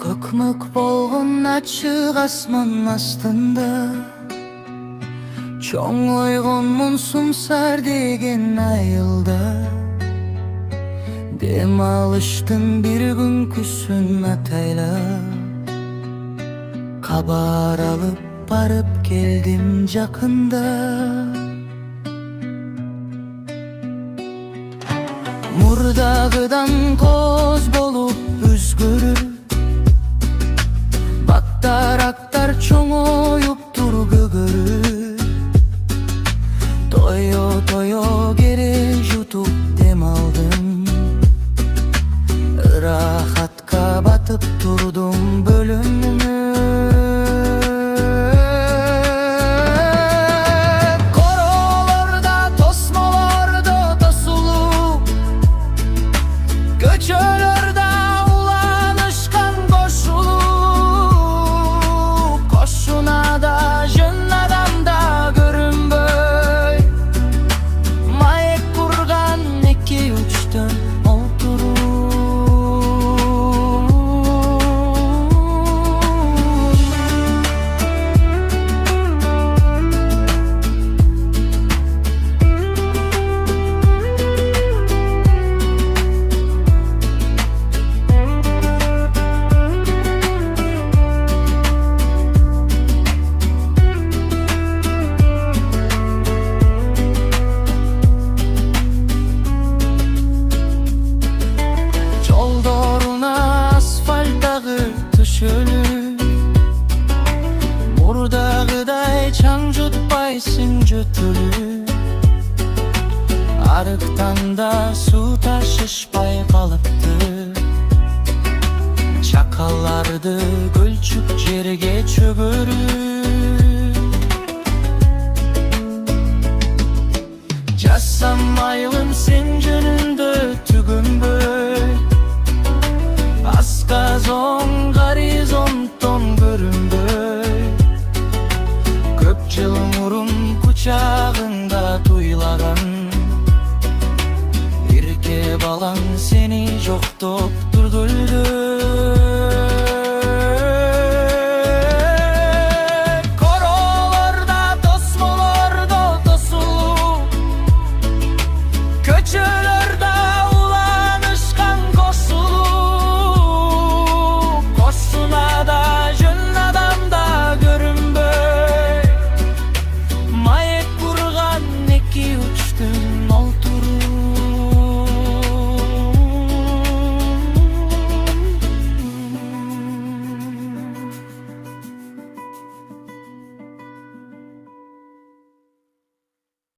Көкмөк болгон ачык асман астында чоң ойгонмун сумсар деген айылда. Дем алыштын бир күнкүсүн атайлап, кабар алып барып келдим жакында. Мурдагыдан коз болуп өзгөрүп, бактарактар чоңоюп тур көгөрүп, тойо кере жутуп дем алдым, ырахатка батып турдум бөлүнүп. Королордо тосмолордо тосулуп, көчөлөрдө уланышкан кошулуп, кошунада жөн адам да көрүнбөй, маек курган эки учтөн мурдагыдай чаң жутпайсың жөтүлүп, арыктан да суу ташышпай калыпты, чакаларды көлчүк жерге чөгөрүп. Жасамайлым сен жөнүндө түгөнбөй, асказон горизонттон көрүнбөй, көп жыл мурун кучагыңда туйлаган эрке балаң сени жоктоп турду өлдө.